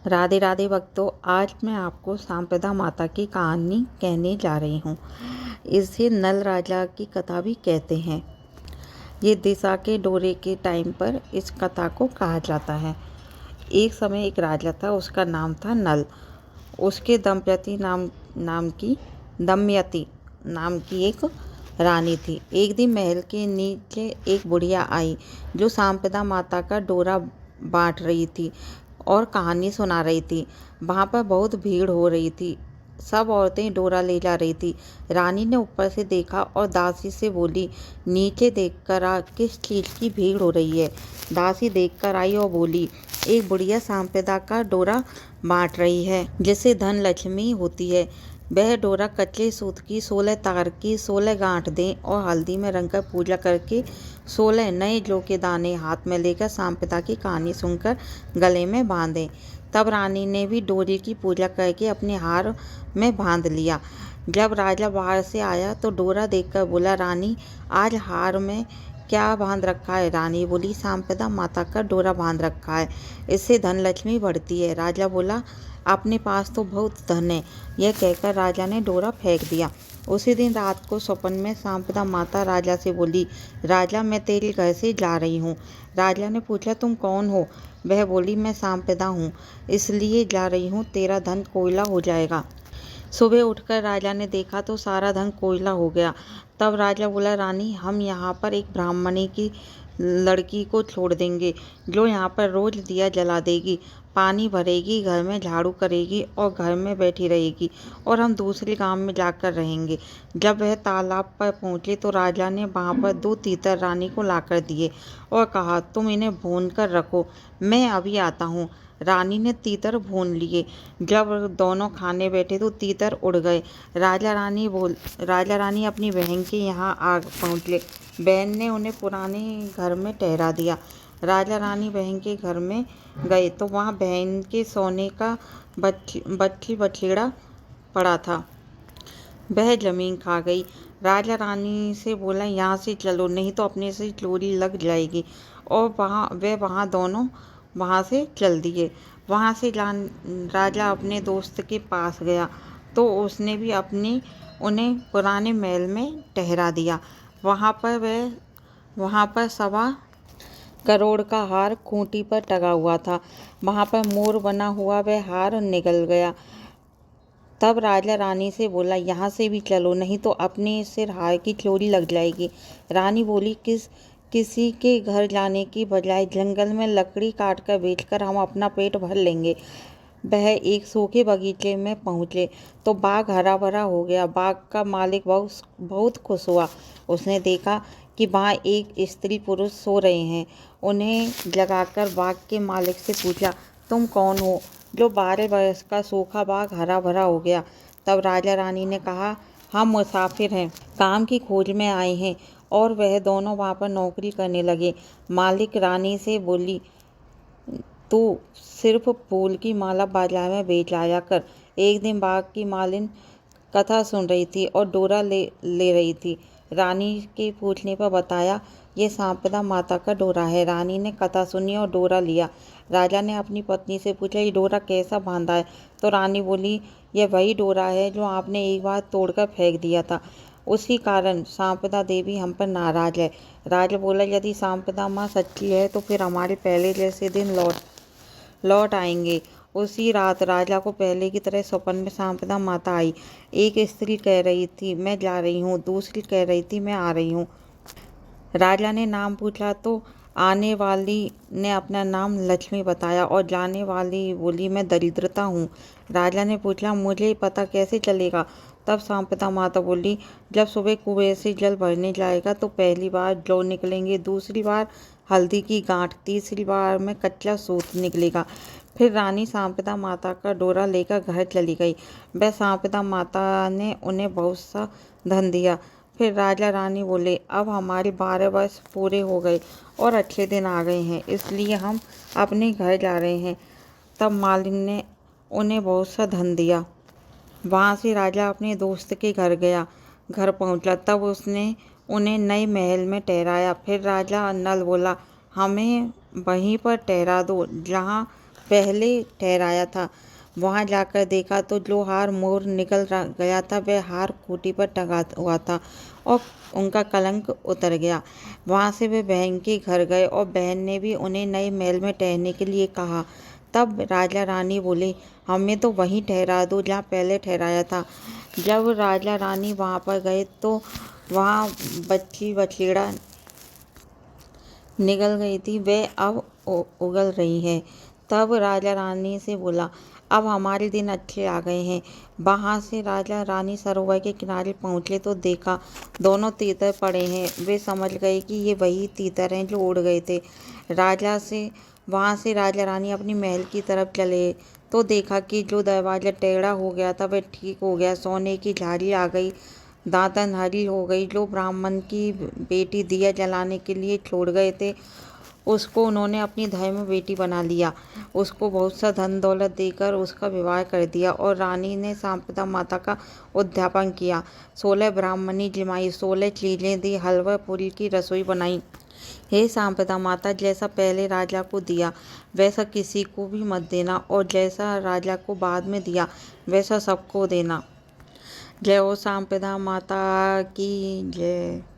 राधे राधे भक्तों, आज मैं आपको सांपदा माता की कहानी कहने जा रही हूँ। इसे नल राजा की कथा भी कहते हैं। ये दिशा के दौरे के टाइम पर इस कथा को कहा जाता है। एक समय एक राजा था, उसका नाम था नल। उसके दमयती नाम की एक रानी थी। एक दिन महल के नीचे एक बुढ़िया आई जो सांपदा माता का डोरा बांट रही थी और कहानी सुना रही थी। वहाँ पर बहुत भीड़ हो रही थी। सब औरतें डोरा ले जा रही थी। रानी ने ऊपर से देखा और दासी से बोली, नीचे देखकर आ, किस चीज की भीड़ हो रही है। दासी देखकर आई और बोली, एक बुढ़िया सांपदा का डोरा बांट रही है जिसे धन लक्ष्मी होती है। वह डोरा कच्चे सूत की 16 तार की 16 गांठ दें और हल्दी में रंगकर पूजा करके 16 नए जौ के दाने हाथ में लेकर सांपदा की कहानी सुनकर गले में बांधें। तब रानी ने भी डोरी की पूजा करके अपने हार में बांध लिया। जब राजा बाहर से आया तो डोरा देखकर बोला, रानी आज हार में क्या बांध रखा है। रानी बोली, सांपदा माता का डोरा बांध रखा है, इससे धन लक्ष्मी बढ़ती है। राजा बोला, अपने पास तो बहुत धन है। यह कहकर राजा ने डोरा फेंक दिया। उसी दिन रात को स्वप्न में सांपदा माता राजा से बोली, राजा मैं तेरे घर से जा रही हूँ। राजा ने पूछा, तुम कौन हो। वह बोली, मैं सांपदा हूँ, इसलिए जा रही हूँ, तेरा धन कोयला हो जाएगा। सुबह उठकर राजा ने देखा तो सारा धन कोयला हो गया। तब राजा बोला, रानी हम यहाँ पर एक ब्राह्मणी की लड़की को छोड़ देंगे जो यहाँ पर रोज दिया जला देगी, पानी भरेगी, घर में झाड़ू करेगी और घर में बैठी रहेगी, और हम दूसरे गांव में जाकर रहेंगे। जब वह तालाब पर पहुँचे तो राजा ने वहाँ पर 2 तीतर रानी को लाकर दिए और कहा, तुम इन्हें भून कर रखो, मैं अभी आता हूँ। रानी ने तीतर भून लिए। जब दोनों खाने बैठे तो तीतर उड़ गए। राजा रानी अपनी बहन के यहाँ आ पहुँचे। बहन ने उन्हें पुराने घर में ठहरा दिया। राजा रानी बहन के घर में गए तो वहाँ बहन के सोने का बछड़ा पड़ा था। वह जमीन खा गई। राजा रानी से बोला, यहाँ से चलो, नहीं तो अपने से चोरी लग जाएगी। और वहाँ दोनों वहाँ से चल दिए। वहाँ से राजा अपने दोस्त के पास गया तो उसने भी उन्हें पुराने महल में ठहरा दिया। वहाँ पर 1.25 करोड़ का हार खूंटी पर टंगा हुआ था। वहाँ पर मोर बना हुआ वह हार निगल गया। तब राजा रानी से बोला, यहाँ से भी चलो, नहीं तो अपने सिर हार की चोरी लग जाएगी। रानी बोली, किसी के घर जाने की बजाय जंगल में लकड़ी काटकर बेचकर हम अपना पेट भर लेंगे। वह एक सूखे बगीचे में पहुँचे तो बाग हरा भरा हो गया। बाग का मालिक बहुत खुश हुआ। उसने देखा कि वहाँ एक स्त्री पुरुष सो रहे हैं। उन्हें जगाकर बाग के मालिक से पूछा, तुम कौन हो जो 12 वर्ष का सूखा बाग हरा भरा हो गया। तब राजा रानी ने कहा, हम मुसाफिर हैं, काम की खोज में आए हैं। और वह दोनों वहाँ पर नौकरी करने लगे। मालिक रानी से बोली, तू सिर्फ फूल की माला बाजार में बेच आया कर। एक दिन बाग की मालिन कथा सुन रही थी और डोरा ले रही थी। रानी के पूछने पर बताया, ये सांपदा माता का डोरा है। रानी ने कथा सुनी और डोरा लिया। राजा ने अपनी पत्नी से पूछा, ये डोरा कैसा बांधा है। तो रानी बोली, यह वही डोरा है जो आपने एक बार तोड़कर फेंक दिया था, उसी कारण सांपदा देवी हम पर नाराज है। राजा बोला, यदि सांपदा माँ सच्ची है तो फिर हमारे पहले जैसे दिन लौट आएंगे। उसी रात राजा को पहले की तरह स्वप्न में सांपदा माता आई। एक स्त्री कह रही थी, मैं जा रही हूँ। दूसरी कह रही थी, मैं आ रही हूँ। राजा ने नाम पूछा तो आने वाली ने अपना नाम लक्ष्मी बताया और जाने वाली बोली, मैं दरिद्रता हूँ। राजा ने पूछा, मुझे पता कैसे चलेगा। तब सांपदा माता बोली, जब सुबह कुएं से जल भरने जाएगा तो पहली बार जौ निकलेंगे, दूसरी बार हल्दी की गांठ, तीसरी बार में कच्चा सूत निकलेगा। फिर रानी सांपदा माता का डोरा लेकर घर चली गई। वह सांपदा माता ने उन्हें बहुत सा धन दिया। फिर राजा रानी बोले, अब हमारे 12 वर्ष पूरे हो गए और अच्छे दिन आ गए हैं, इसलिए हम अपने घर जा रहे हैं। तब मालिन ने उन्हें बहुत सा धन दिया। वहाँ से राजा अपने दोस्त के घर गया। घर पहुँचा तब उसने उन्हें नए महल में ठहराया। फिर राजा नल बोला, हमें वहीं पर ठहरा दो जहाँ पहले ठहराया था। वहां जाकर देखा तो जो हार मोर निकल गया था वह हार खूंटी पर टंगा हुआ था और उनका कलंक उतर गया। वहां से वे बहन के घर गए और बहन ने भी उन्हें नए महल में ठहरने के लिए कहा। तब राजा रानी बोले, हमें तो वहीं ठहरा दो जहाँ पहले ठहराया था। जब राजा रानी वहां पर गए तो वहां बच्ची बछेड़ा निकल गई थी, वे अब उगल रही है। तब राजा रानी से बोला, अब हमारे दिन अच्छे आ गए हैं। वहां से राजा रानी सरोवर के किनारे पहुंचे तो देखा दोनों तीतर पड़े हैं। वे समझ गए कि ये वही तीतर हैं जो उड़ गए थे। वहां से राजा रानी अपनी महल की तरफ चले तो देखा कि जो दरवाजा टेढ़ा हो गया था वह ठीक हो गया। सोने की झाड़ी आ गई, दातन हरी हो गई। जो ब्राह्मण की बेटी दिया जलाने के लिए छोड़ गए थे उसको उन्होंने अपनी धर्म बेटी बना लिया। उसको बहुत सा धन दौलत देकर उसका विवाह कर दिया और रानी ने सांपदा माता का उद्यापन किया। 16 ब्राह्मणी जिमाई, 16 चीजें दी, हलवा पूरी की रसोई बनाई। हे सांपदा माता, जैसा पहले राजा को दिया वैसा किसी को भी मत देना और जैसा राजा को बाद में दिया वैसा सबको देना। जय हो सांपदा माता की जय।